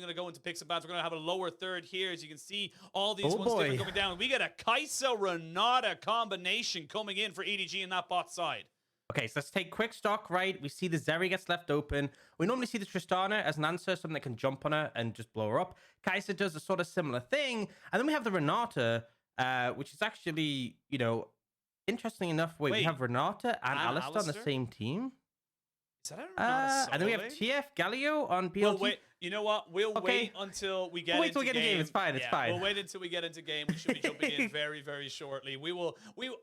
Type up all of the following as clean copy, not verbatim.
going to go into picks and bans. We're going to have a lower third here. As you can see, all these ones different coming down. We get a Kaisa Renata combination coming in for EDG in that bot side. Okay, so let's take quick stock, right? We see the Zeri gets left open. We normally see the Tristana as an answer, something that can jump on her and just blow her up. Kaisa does a sort of similar thing. And then we have the Renata, which is actually, you know, interesting enough. Wait, we have Renata and Alistar on the same team? Is that Renata and then we have TF Galio on BLG. Well, wait, you know what? We'll wait until we get into game. It's fine. It's fine. We'll wait until we get into game. We should be jumping in very, very shortly. We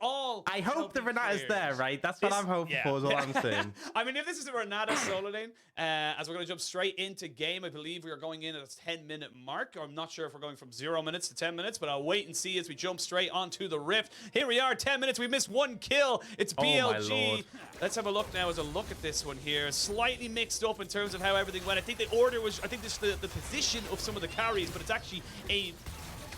all. I hope the Renata's there, right? That's what I'm hoping for, is all I'm saying. I mean, if this is a Renata solo lane, as we're going to jump straight into game, I believe we are going in at a 10-minute mark. I'm not sure if we're going from 0 minutes to 10 minutes, but I'll wait and see as we jump straight onto the Rift. Here we are, 10 minutes. We missed 1 kill. It's BLG. Let's have a look now as a look at this one here. Slightly mixed up in terms of how everything went. I think the order was, I think this the position of some of the carries, but it's actually a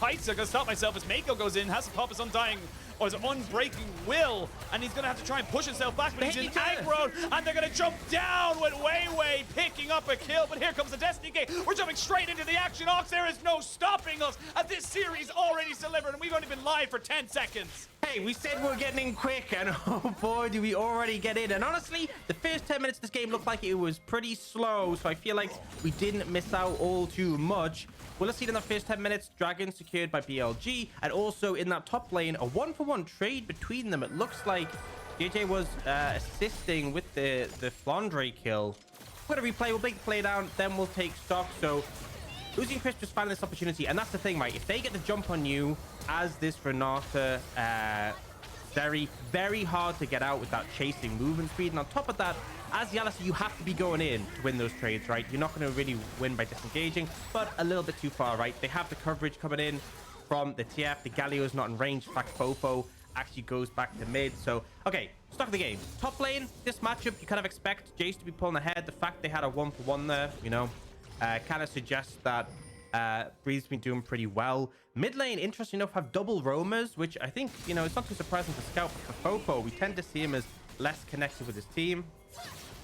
Kaisa. I'm gonna stop myself as Meiko goes in, has to pop his undying or his unbreaking will, and he's gonna have to try and push himself back, but he's in aggro, and they're gonna jump down with WeiWei picking up a kill. But here comes the Destiny Gate. We're jumping straight into the action. Aux, there is no stopping us as this series already delivered, and we've only been live for 10 seconds. Hey, we said we're getting in quick, and oh boy, do we already get in. And honestly, the first 10 minutes of this game looked like it was pretty slow, so I feel like we didn't miss out all too much. Well, let's see in the first 10 minutes, Dragon secured by BLG, and also in that top lane, a 1-for-1 trade between them. It looks like Jiejie was assisting with the Flandre kill. We're going to replay, we'll break the play down, then we'll take stock. So Uzi and Chris just found this opportunity, and that's the thing, right? If they get the jump on you as this Renata, very hard to get out with that chasing movement speed. And on top of that, as the Alistar, you have to be going in to win those trades, right? You're not going to really win by disengaging, but a little bit too far, right? They have the coverage coming in from the TF. The Galio is not in range. In fact, FoFo actually goes back to mid. So, okay, start of the game. Top lane, this matchup, you kind of expect Jayce to be pulling ahead. The fact they had a 1-for-1 there, you know, kind of suggests that Breeze's been doing pretty well. Mid lane, interesting enough, have double roamers, which I think, you know, it's not too surprising for Scout, but for FoFo, we tend to see him as less connected with his team.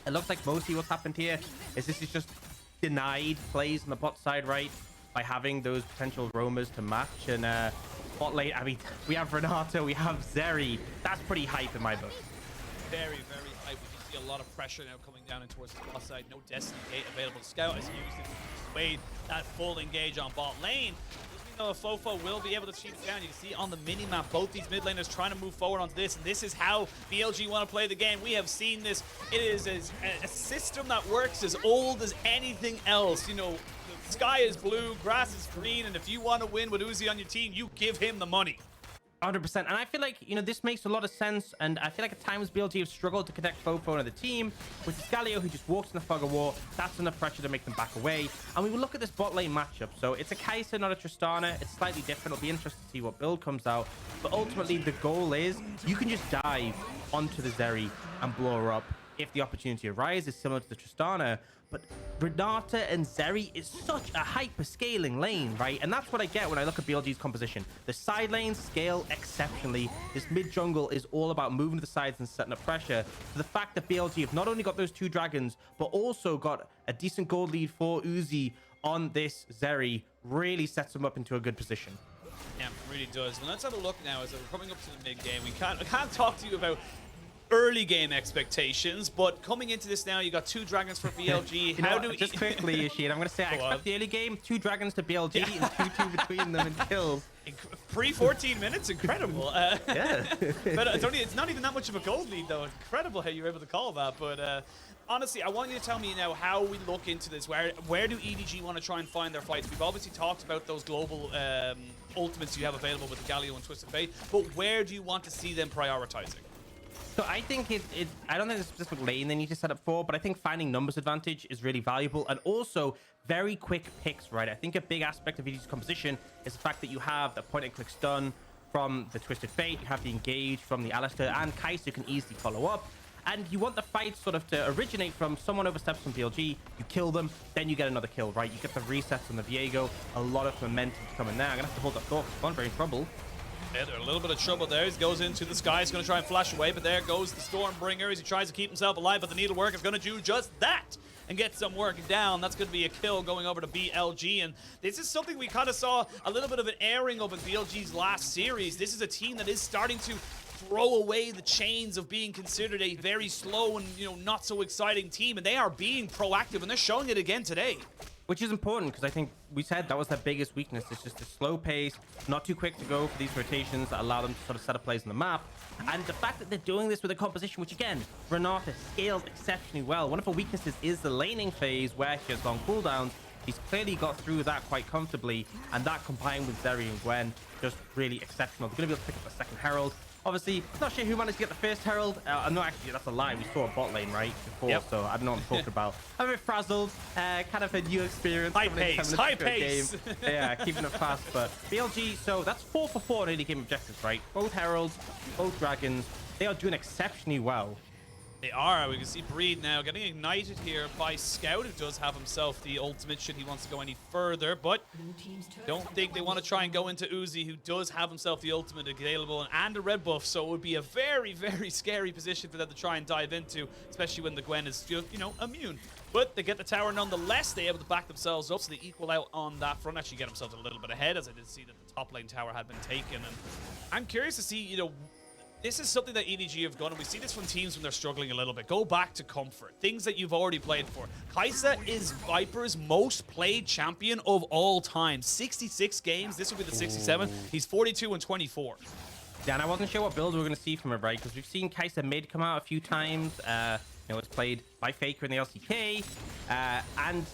It looks like mostly what's happened here is this is just denied plays on the bot side, right? By having those potential roamers to match. And bot lane, I mean, we have Renata, we have Zeri. That's pretty hype in my book. Very, very hype. We can see a lot of pressure now coming down in towards the bot side. No Destiny Gate available to Scout as he used it to persuade that full engage on bot lane. You know, FoFo will be able to cheat it down. You can see on the mini-map, both these mid laners trying to move forward onto this, and this is how BLG want to play the game. We have seen this. It is a system that works as old as anything else. You know, the sky is blue, grass is green, and if you want to win with Uzi on your team, you give him the money. 100%. And I feel like, you know, this makes a lot of sense. And I feel like at times BLG have struggled to connect FoFo and the team. With this Galio who just walks in the fog of war, that's enough pressure to make them back away. And we will look at this bot lane matchup. So it's a Kaisa, not a Tristana. It's slightly different. It'll be interesting to see what build comes out. But ultimately, the goal is you can just dive onto the Zeri and blow her up if the opportunity arises, similar to the Tristana. But Renata and Zeri is such a hyper-scaling lane, right? And that's what I get when I look at BLG's composition. The side lanes scale exceptionally. This mid-jungle is all about moving to the sides and setting up pressure. So the fact that BLG have not only got those 2 dragons, but also got a decent gold lead for Uzi on this Zeri really sets them up into a good position. Yeah, it really does. Well, let's have a look now as we're coming up to the mid-game. I can't talk to you about early game expectations, but coming into this now, you got 2 dragons for BLG. Just quickly, Yashid, I'm going to say I expect the early game, 2 dragons to BLG and 2-2 between them and kills. Pre-14 minutes, incredible. Yeah. But it's not even that much of a gold lead, though. Incredible how you're able to call that. But honestly, I want you to tell me now how we look into this. Where do EDG want to try and find their fights? We've obviously talked about those global ultimates you have available with the Galio and Twisted Fate, but where do you want to see them prioritizing? So I think I don't think there's a specific lane they need to set up for, but I think finding numbers advantage is really valuable, and also very quick picks, right? I think a big aspect of EDG's composition is the fact that you have the point and click stun from the Twisted Fate, you have the engage from the Alistar, and Kaisa can easily follow up. And you want the fight sort of to originate from someone oversteps from BLG, you kill them, then you get another kill, right? You get the resets on the Viego, a lot of momentum coming there. I'm gonna have to hold that thought, Flandre in trouble. Yeah, they're a little bit of trouble there. He goes into the sky. He's going to try and flash away, but there goes the Stormbringer as he tries to keep himself alive, but the Needlework is going to do just that. and get some work down. That's going to be a kill going over to BLG, and this is something we kind of saw a little bit of an airing of in BLG's last series. This is a team that is starting to throw away the chains of being considered a very slow and, you know, not so exciting team, and they are being proactive, and they're showing it again today. Which is important, because I think we said that was their biggest weakness. It's just a slow pace, not too quick to go for these rotations that allow them to sort of set up plays on the map. And the fact that they're doing this with a composition, which again, Renata scaled exceptionally well. One of her weaknesses is the laning phase, where she has long cooldowns. He's clearly got through that quite comfortably, and that combined with Zeri and Gwen, just really exceptional. They're going to be able to pick up the second Herald. Obviously, not sure who managed to get the first Herald. No, actually, that's a lie. We saw a bot lane, right, before, so I don't know what I'm talking about. I'm a bit frazzled. Kind of a new experience. High pace. Yeah, keeping it fast. But BLG, so that's 4 for 4 on AD game objectives, right? Both Heralds, both Dragons. They are doing exceptionally well. They are. We can see Breed now getting ignited here by Scout, who does have himself the ultimate should he wants to go any further, but don't think they want to try and go into Uzi, who does have himself the ultimate available and a red buff, so it would be a very, very scary position for them to try and dive into, especially when the Gwen is, you know, immune. But they get the tower nonetheless. They're able to back themselves up, so they equal out on that front, actually get themselves a little bit ahead, as I did see that the top lane tower had been taken. And I'm curious to see, you know, this is something that EDG have done, and we see this from teams when they're struggling a little bit. Go back to comfort, things that you've already played for. Kaisa is Viper's most played champion of all time. 66 games. This will be the 67th. He's 42 and 24. Yeah, and I wasn't sure what build we were going to see from him, right? Because we've seen Kaisa mid come out a few times. You know, it's played by Faker in the LCK. And,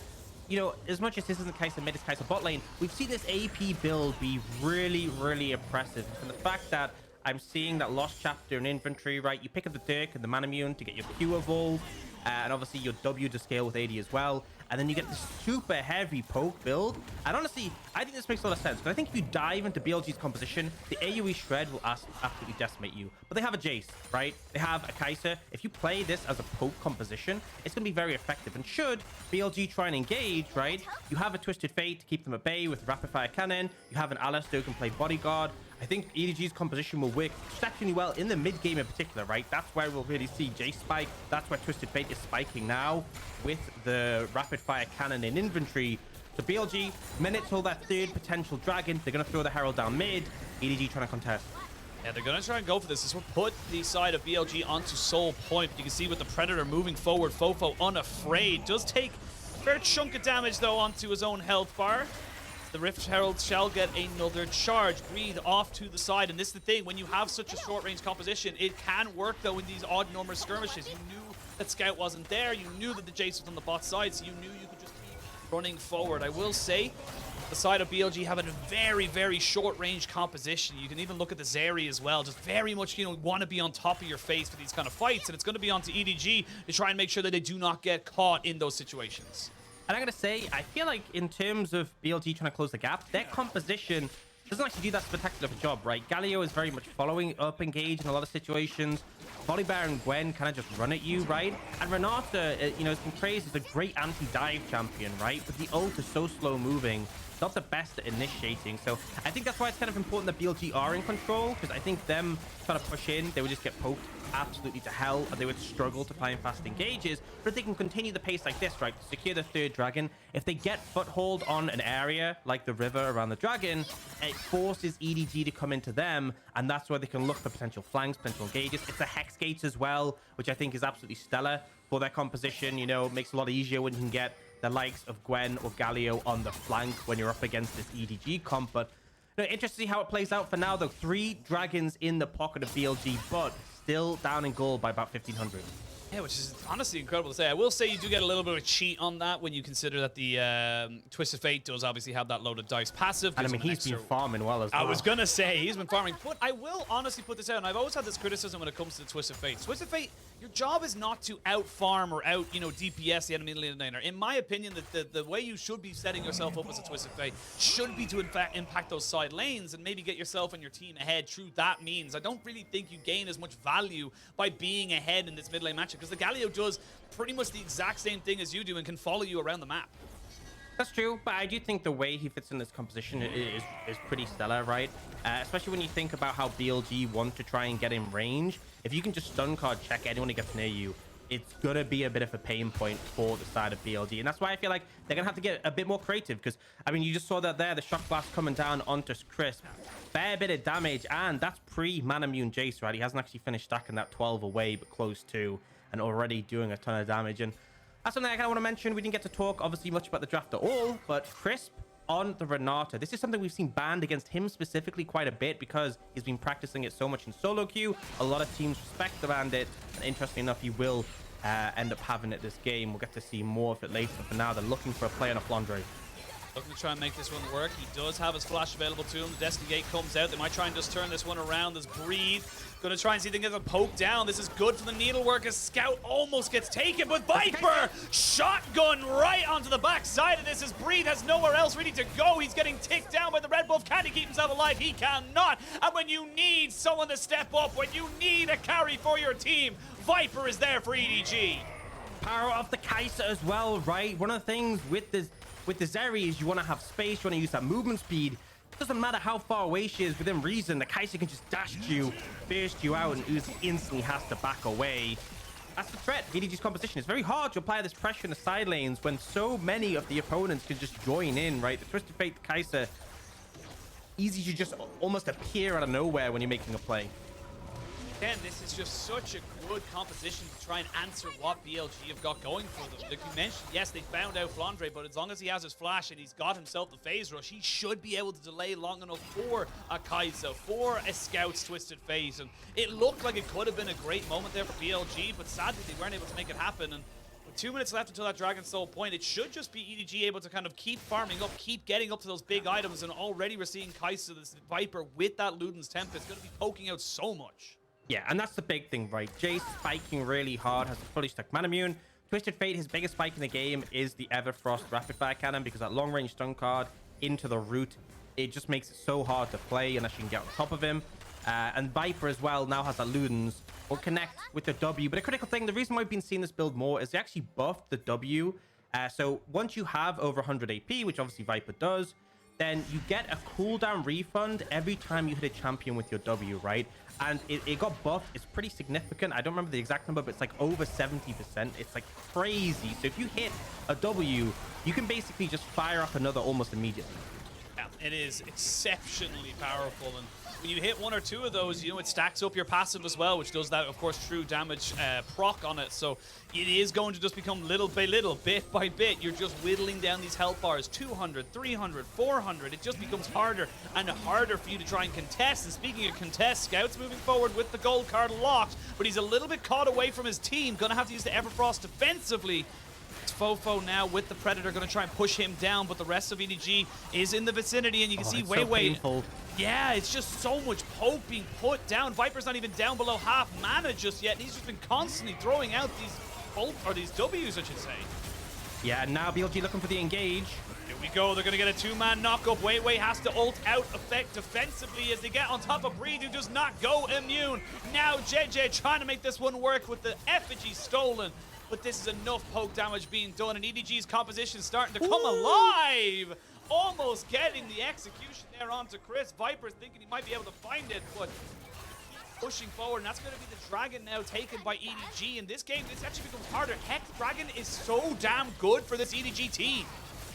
you know, as much as this isn't Kaisa mid, it's Kaisa bot lane, we've seen this AP build be really, really impressive. And the fact that I'm seeing that Lost Chapter in inventory, right? You pick up the Dirk and the Manamune to get your Q evolved, and obviously your W to scale with AD as well. And then you get this super heavy poke build. And honestly, I think this makes a lot of sense. Because I think if you dive into BLG's composition, the AoE Shred will absolutely decimate you. But they have a Jayce, right? They have a Kaisa. If you play this as a poke composition, it's going to be very effective. And should BLG try and engage, right? You have a Twisted Fate to keep them at bay with Rapid Fire Cannon. You have an Alistar who can play Bodyguard. I think EDG's composition will work exceptionally well in the mid game in particular, right? That's where we'll really see Jayce spike. That's where Twisted Fate is spiking now with the Rapid Fire Cannon in inventory. So BLG, minute till that third potential dragon. They're going to throw the Herald down mid. EDG trying to contest. Yeah, they're going to try and go for this. This will put the side of BLG onto Soul Point. You can see with the Predator moving forward, FoFo unafraid. Does take a fair chunk of damage, though, onto his own health bar. The Rift Herald shall get another charge. Breathe off to the side. And this is the thing, when you have such a short-range composition, it can work, though, in these odd number skirmishes. You knew that Scout wasn't there. You knew that the Jayce was on the bot side, so you knew you could just keep running forward. I will say, the side of BLG having a very, very short-range composition. You can even look at the Zeri as well. Just very much, you know, want to be on top of your face for these kind of fights. And it's going to be onto EDG to try and make sure that they do not get caught in those situations. And I'm going to say, I feel like in terms of BLG trying to close the gap, their composition doesn't actually do that spectacular of a job, right? Galio is very much following up engage in a lot of situations. Volibear and Gwen kind of just run at you, right? And Renata, you know, has been praised as a great anti-dive champion, right? But the ult is so slow moving. Not the best at initiating. So I think that's why it's kind of important that BLG are in control, because I think them trying to push in, they would just get poked absolutely to hell, and they would struggle to find fast engages. But if they can continue the pace like this, right, to secure the third dragon, if they get foothold on an area like the river around the dragon, it forces EDG to come into them, and that's where they can look for potential flanks, potential engages. It's the Hex Gates as well, which I think is absolutely stellar for their composition. You know, it makes it a lot easier when you can get the likes of Gwen or Galio on the flank when you're up against this EDG comp. But you know, interesting to see how it plays out for now, though. 3 dragons in the pocket of BLG, but still down in gold by about 1,500. Yeah, which is honestly incredible to say. I will say you do get a little bit of a cheat on that when you consider that the Twisted Fate does obviously have that loaded dice passive. And I mean, he's been farming well as well. I was going to say, he's been farming. But I will honestly put this out, and I've always had this criticism when it comes to the Twisted Fate. Twisted Fate, your job is not to out-farm or out, you know, DPS the enemy laner. In my opinion, the way you should be setting yourself up as a Twisted Fate should be to, in fact, impact those side lanes and maybe get yourself and your team ahead through that means. I don't really think you gain as much value by being ahead in this mid lane matchup, because the Galio does pretty much the exact same thing as you do and can follow you around the map. That's true, but I do think the way he fits in this composition is pretty stellar, right? Especially when you think about how BLG want to try and get in range. If you can just stun card check anyone who gets near you, it's gonna be a bit of a pain point for the side of BLG, and that's why I feel like they're gonna have to get a bit more creative, because I mean, you just saw that there, the shock blast coming down onto Crisp, fair bit of damage, and that's pre-mana immune Jayce, right? He hasn't actually finished stacking that 12 away, but close to, and already doing a ton of damage. And that's something I kind of want to mention. We didn't get to talk obviously much about the draft at all, but Crisp on the Renata, this is something we've seen banned against him specifically quite a bit, because he's been practicing it so much in solo queue. A lot of teams respect the bandit, and interestingly enough, he will end up having it this game. We'll get to see more of it later. For now, they're looking for a play on a Flandre. Looking to try and make this one work. He does have his flash available to him. The Destiny Gate comes out. They might try and just turn this one around. There's Breathe. Going to try and see if they can get the poke down. This is good for the needlework as Scout almost gets taken, but Viper shotgun right onto the back side of this as Breathe has nowhere else really to go. He's getting ticked down by the red buff. Can he keep himself alive? He cannot. And when you need someone to step up, when you need a carry for your team, Viper is there for EDG. Power of the Kaisa as well, right? One of the things with the Zeri is you want to have space, you want to use that movement speed. It doesn't matter how far away she is within reason, the Kaisa can just dash you, burst you out, and Uzi instantly has to back away. That's the threat. EDG's composition. It's very hard to apply this pressure in the side lanes when so many of the opponents can just join in, right? The Twisted Fate, the Kaisa, easy to just almost appear out of nowhere when you're making a play. Again, this is just such a good composition to try and answer what BLG have got going for them. Like you mentioned, yes, they found out Flandre, but as long as he has his flash and he's got himself the phase rush, he should be able to delay long enough for a Kaisa, for a Scout's Twisted Phase. And it looked like it could have been a great moment there for BLG, but sadly they weren't able to make it happen. And with 2 minutes left until that Dragon Soul point, it should just be EDG able to kind of keep farming up, keep getting up to those big items, and already we're seeing Kaisa, this Viper, with that Luden's Tempest, going to be poking out so much. Yeah, and that's the big thing, right? Jayce spiking really hard, has a fully stuck mana immune. Twisted Fate, his biggest spike in the game is the Everfrost Rapid Fire Cannon, because that long range stun card into the root, it just makes it so hard to play unless you can get on top of him. And Viper as well now has that Ludens, will connect with the W. But a critical thing, the reason why we've been seeing this build more is they actually buffed the W. So once you have over 100 AP, which obviously Viper does, then you get a cooldown refund every time you hit a champion with your W, right? And it got buffed. It's pretty significant. I don't remember the exact number, but it's like over 70%. It's like crazy. So if you hit a W, you can basically just fire up another almost immediately. Yeah, it is exceptionally powerful. And when you hit one or two of those, you know, it stacks up your passive as well, which does that, of course, true damage proc on it. So it is going to just become little bit by bit. You're just whittling down these health bars, 200, 300, 400. It just becomes harder and harder for you to try and contest. And speaking of contest, Scout's moving forward with the gold card locked, but he's a little bit caught away from his team. Gonna have to use the Everfrost defensively. It's FoFo now with the Predator, going to try and push him down, but the rest of EDG is in the vicinity, and you can see WeiWei. So yeah, it's just so much poke being put down. Viper's not even down below half mana just yet, and he's just been constantly throwing out these W's, I should say. Yeah, now BLG looking for the engage. Here we go. They're going to get a two-man knock-up. WeiWei has to ult out effect defensively as they get on top of Breathe, who does not go immune. Now Jiejie trying to make this one work with the effigy stolen. But this is enough poke damage being done, and EDG's composition starting to come alive. Almost getting the execution there onto Chris. Viper's thinking he might be able to find it, but pushing forward, and that's going to be the Dragon now taken by EDG. In this game, this actually becomes harder. Hex Dragon is so damn good for this EDG team.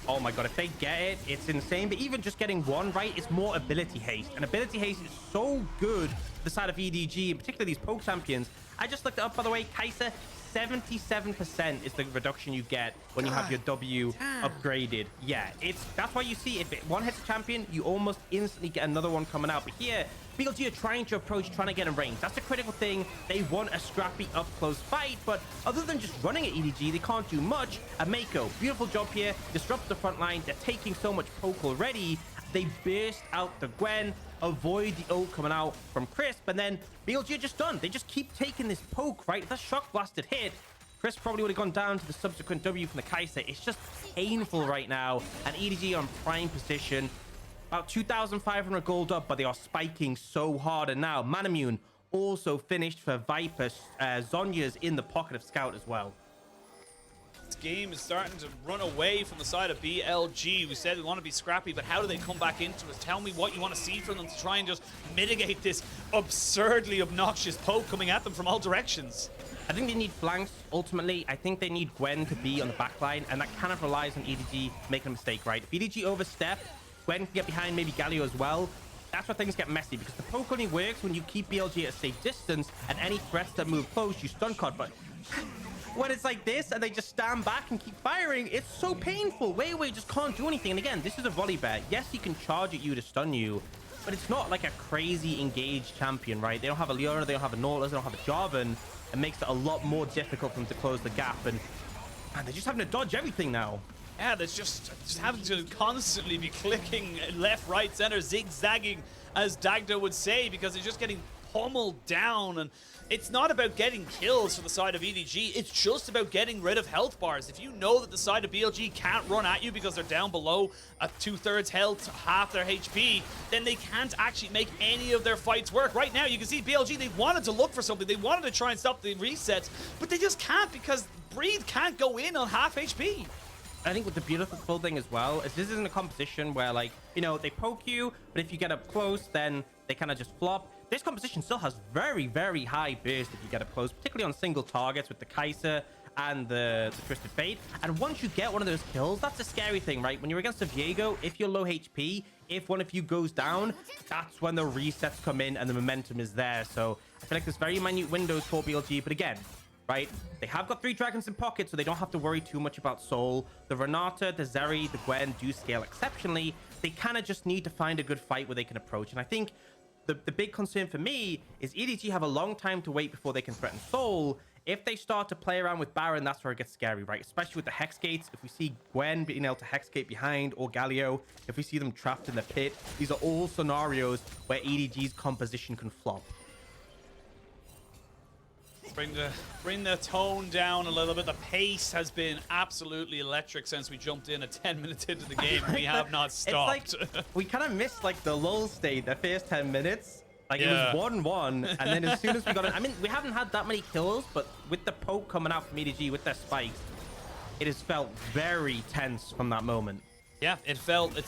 Oh my god, if they get it, it's insane. But even just getting one right is more ability haste. And ability haste is so good for the side of EDG, particularly these poke champions. I just looked it up, by the way. Kaisa, 77% is the reduction you get when you have your W upgraded. Yeah, that's why you see if one hits a champion, you almost instantly get another one coming out. But here, BLG are trying to get in range. That's the critical thing. They want a scrappy up-close fight, but other than just running at EDG, they can't do much. And Meiko, beautiful job here, disrupts the front line. They're taking so much poke already. They burst out the Gwen, avoid the ult coming out from Crisp, and then BLG are just done. They just keep taking this poke, right? If that shock blasted hit, Crisp probably would have gone down to the subsequent W from the Kaisa. It's just painful right now, and EDG on prime position. About 2,500 gold up, but they are spiking so hard. And now Manamune also finished for Viper. Zonya's in the pocket of Scout as well. This game is starting to run away from the side of BLG. We said we want to be scrappy, but how do they come back into it? Tell me what you want to see from them to try and just mitigate this absurdly obnoxious poke coming at them from all directions. I think they need flanks. Ultimately, I think they need Gwen to be on the back line, and that kind of relies on EDG making a mistake, right? If EDG overstep, Gwen can get behind maybe Galio as well. That's where things get messy, because the poke only works when you keep BLG at a safe distance, and any threats that move close, you stun cut. But when it's like this, and they just stand back and keep firing, it's so painful. WeiWei just can't do anything. And again, this is a Volibear. Yes, he can charge at you to stun you, but it's not like a crazy engaged champion, right? They don't have a Leona, they don't have a Nautilus, they don't have a Jarvan. It makes it a lot more difficult for them to close the gap, and man, they're just having to dodge everything now. Yeah, there's just having to constantly be clicking left, right, center, zigzagging, as Dagdo would say, because they're just getting pummeled down. And it's not about getting kills for the side of EDG, it's just about getting rid of health bars. If you know that the side of BLG can't run at you because they're down below a 2/3 health, half their HP, then they can't actually make any of their fights work. Right now, you can see BLG, they wanted to look for something, they wanted to try and stop the resets, but they just can't, because Breathe can't go in on half HP. I think with the beautiful thing as well is this isn't a composition where, like, you know, they poke you, but if you get up close, then they kind of just flop. This composition still has very, very high burst if you get up close, particularly on single targets with the Kaisa and the Twisted Fate. And once you get one of those kills, that's a scary thing, right? When you're against a Viego, if you're low HP, if one of you goes down, that's when the resets come in and the momentum is there. So I feel like there's very minute windows for BLG, but again, right, they have got 3 dragons in pocket, so they don't have to worry too much about soul. The Renata, the Zeri, the Gwen do scale exceptionally. They kind of just need to find a good fight where they can approach. And I think the big concern for me is EDG have a long time to wait before they can threaten soul. If they start to play around with Baron, that's where it gets scary, right? Especially with the Hex Gates. If we see Gwen being able to Hex Gate behind, or Galio, if we see them trapped in the pit, these are all scenarios where EDG's composition can flop. Bring the tone down a little bit. The pace has been absolutely electric since we jumped in at 10 minutes into the game. We have not stopped. It's like, we kind of missed like the lull state, the first 10 minutes. Like, yeah. It was 1-1, and then as soon as we got it, I mean, we haven't had that many kills, but with the poke coming out from EDG with their spikes, it has felt very tense from that moment. Yeah, it's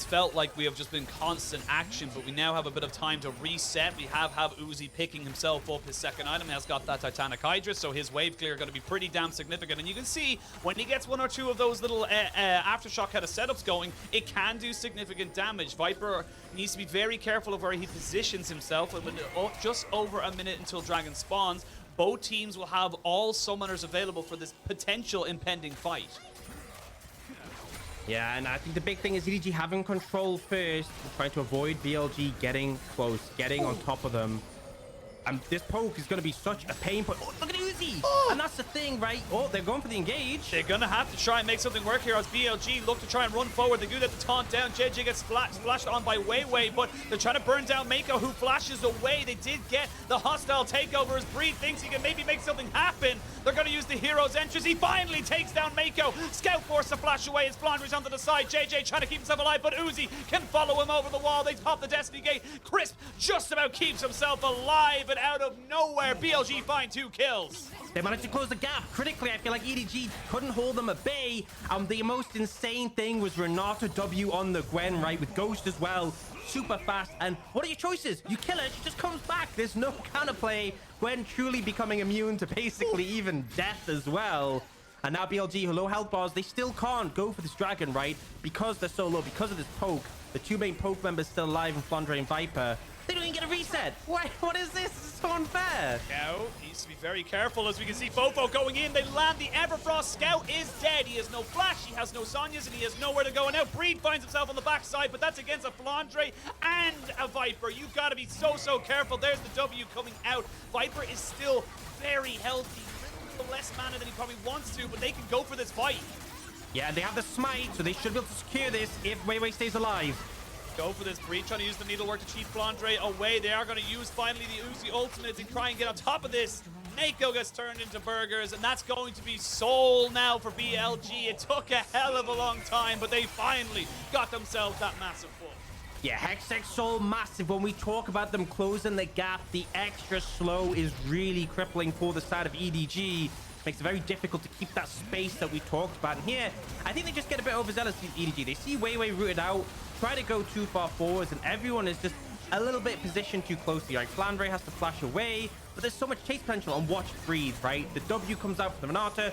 felt like we have just been constant action, but we now have a bit of time to reset. We have Uzi picking himself up his second item. He has got that Titanic Hydra, so his wave clear going to be pretty damn significant. And you can see when he gets 1 or 2 of those little Aftershock kind of setups going, it can do significant damage. Viper needs to be very careful of where he positions himself. With just over a minute until Dragon spawns, both teams will have all summoners available for this potential impending fight. Yeah, and I think the big thing is EDG having control first, trying to avoid BLG getting close, getting on top of them. And this poke is going to be such a pain point. Oh, look at Uzi! Oh. And that's the thing, right? Oh, they're going for the engage. They're going to have to try and make something work here as BLG look to try and run forward. They do that to taunt down. Jiejie gets splashed on by WeiWei, but they're trying to burn down Meiko, who flashes away. They did get the hostile takeover as Breed thinks he can maybe make something happen. They're going to use the hero's entrance. He finally takes down Meiko. Scout forced to flash away as Flandre onto the side. Jiejie trying to keep himself alive, but Uzi can follow him over the wall. They pop the Destiny Gate. Crisp just about keeps himself alive, and out of nowhere, BLG find 2 kills. They managed to close the gap. Critically, I feel like EDG couldn't hold them at bay. The most insane thing was Renata W on the Gwen, right, with Ghost as well. Super fast. And what are your choices? You kill her, she just comes back. There's no counterplay. Gwen truly becoming immune to basically even death as well. And now BLG, who low health bars, they still can't go for this dragon, right? Because they're so low, because of this poke. The 2 main poke members still alive in Flandre and Viper. They don't even get a reset. What is this? This is so unfair. Now needs to be very careful, as we can see FoFo going in. They land the Everfrost. Scout is dead. He has no flash, he has no Sonias, and he has nowhere to go. And now Breed finds himself on the backside, but that's against a Flandre and a Viper. You've got to be so careful. There's the W coming out. Viper is still very healthy. A little less mana than he probably wants to, but they can go for this fight. Yeah, they have the smite, so they should be able to secure this if WeiWei stays alive. Go for this. Breed trying to use the needlework to cheat Flandre away. They are going to use finally the Uzi ultimate to try and get on top of this. Meiko gets turned into burgers, and that's going to be soul now for BLG. It took a hell of a long time, but they finally got themselves that massive pull. Yeah, Hextech so massive. When we talk about them closing the gap, the extra slow is really crippling for the side of EDG. Makes it very difficult to keep that space that we talked about. And here, I think they just get a bit overzealous with EDG. They see WeiWei rooted out, try to go too far forwards, and everyone is just a little bit positioned too closely. Right, Flandre has to flash away. but there's so much chase potential on watch breathe, right? The W comes out for the Renata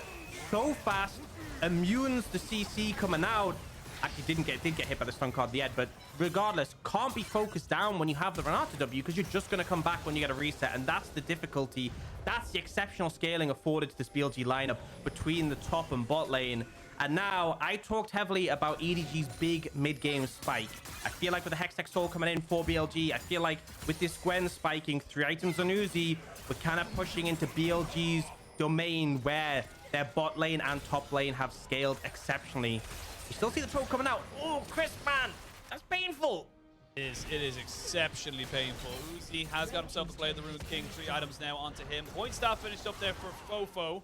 so fast, immunes the CC coming out. Actually did get hit by the stun card at the end, but regardless, can't be focused down when you have the Renata W, because you're just going to come back when you get a reset, and that's the difficulty. That's the exceptional scaling afforded to this BLG lineup between the top and bot lane. And now, I talked heavily about EDG's big mid-game spike. I feel like with the Hextech Soul coming in for BLG, I feel like with this Gwen spiking 3 items on Uzi, we're kind of pushing into BLG's domain where their bot lane and top lane have scaled exceptionally. You still see the poke coming out. Oh, Chris, man, that's painful. It is exceptionally painful. Uzi has got himself a play of the Rune King. 3 items now onto him. Point staff finished up there for FoFo.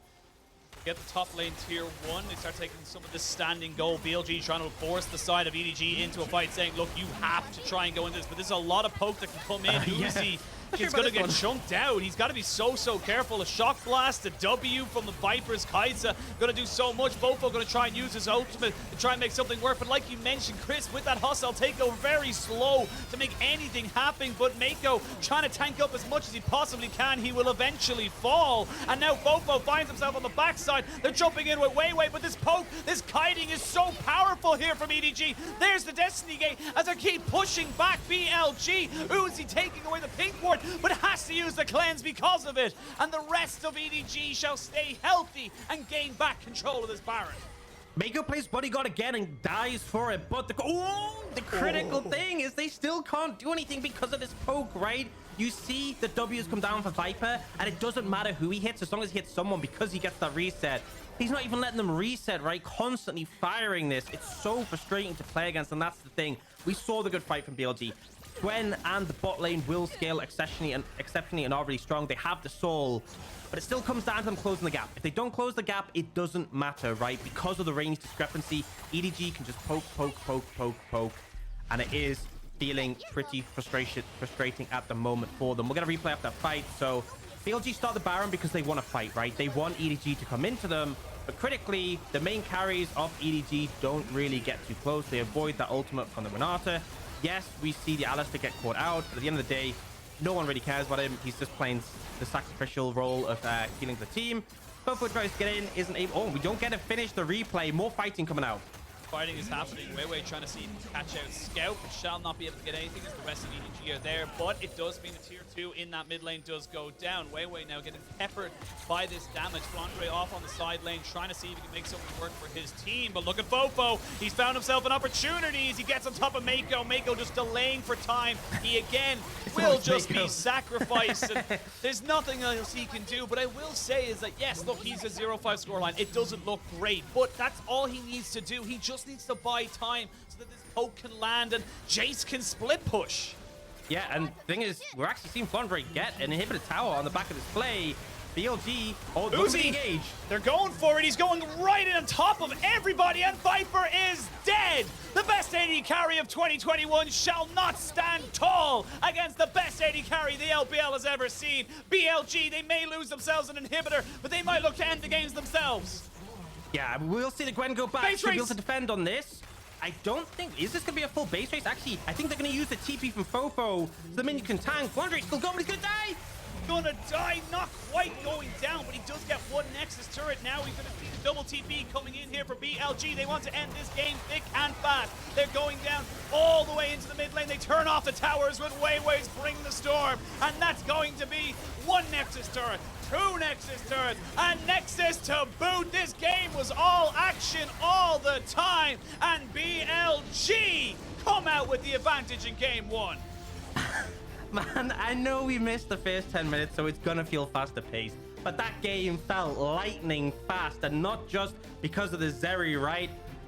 Get the top lane tier 1. They start taking some of this standing goal. BLG trying to force the side of EDG into a fight, saying, look, you have to try and go into this. But there's a lot of poke that can come in. Uzi is going to get chunked out. He's got to be so careful. A shock blast, a W from the Vipers. Kaisa going to do so much. FoFo going to try and use his ultimate to try and make something work. But like you mentioned, Chris, with that hostile takeover, very slow to make anything happen. But Meiko trying to tank up as much as he possibly can. He will eventually fall. And now FoFo finds himself on the backside. They're jumping in with WeiWei, but this poke, this kiting is so powerful here from EDG. There's the Destiny Gate as they keep pushing back BLG. Uzi taking away the pink ward, but has to use the cleanse because of it. And the rest of EDG shall stay healthy and gain back control of this Baron. Meiko plays bodyguard again and dies for it, but the critical thing is they still can't do anything because of this poke, right? You see the W's come down for Viper, and it doesn't matter who he hits as long as he hits someone, because he gets that reset. He's not even letting them reset, right? Constantly firing this. It's so frustrating to play against, and that's the thing. We saw the good fight from BLG. Gwen and the bot lane will scale exceptionally and are really strong. They have the soul, but it still comes down to them closing the gap. If they don't close the gap, it doesn't matter, right? Because of the range discrepancy, EDG can just poke, and it is feeling pretty frustrating at the moment for them. We're going to replay off that fight. So BLG start the Baron because they want to fight, right? They want EDG to come into them, but critically, the main carries of EDG don't really get too close. They avoid that ultimate from the Renata. Yes, we see the Alistar get caught out, but at the end of the day, no one really cares about him. He's just playing the sacrificial role of healing the team. FoFo tries to get in, isn't able. Oh, we don't get to finish the replay. More fighting coming out. Fighting is happening. WeiWei trying to see if he can catch out Scout, but shall not be able to get anything as the rest of EDG are there. But it does mean the tier 2 in that mid lane does go down. WeiWei now getting peppered by this damage. Flandre off on the side lane, trying to see if he can make something work for his team. But look at FoFo. He's found himself an opportunity as he gets on top of Meiko. Meiko just delaying for time. He again will just be sacrificed. And there's nothing else he can do. But I will say is that, yes, look, he's a 0-5 scoreline. It doesn't look great, but that's all he needs to do. He just needs to buy time so that this poke can land and Jayce can split push. Yeah, and the thing is, we're actually seeing Flandre get an inhibitor tower on the back of this play. BLG, Uzi engage. They're going for it. He's going right in on top of everybody, and Viper is dead. The best AD carry of 2021 shall not stand tall against the best AD carry the LPL has ever seen. BLG, they may lose themselves an inhibitor, but they might look to end the games themselves. Yeah, we'll see the Gwen go back. Should be able to defend on this. I don't think... Is this going to be a full base race? Actually, I think they're going to use the TP from FoFo so the minion can tank. Flandre's still going, but he's going to die! Gonna die, not quite going down, but he does get one Nexus turret. Now he's gonna see the double TP coming in here for BLG. They want to end this game thick and fast. They're going down all the way into the mid lane. They turn off the towers with WeiWei's Bring the Storm, and that's going to be one Nexus turret, two Nexus turrets, and Nexus to boot. This game was all action all the time, and BLG come out with the advantage in game 1. Man, I know we missed the first 10 minutes, so it's gonna feel faster paced. But that game felt lightning fast, and not just because of the Zeri, right?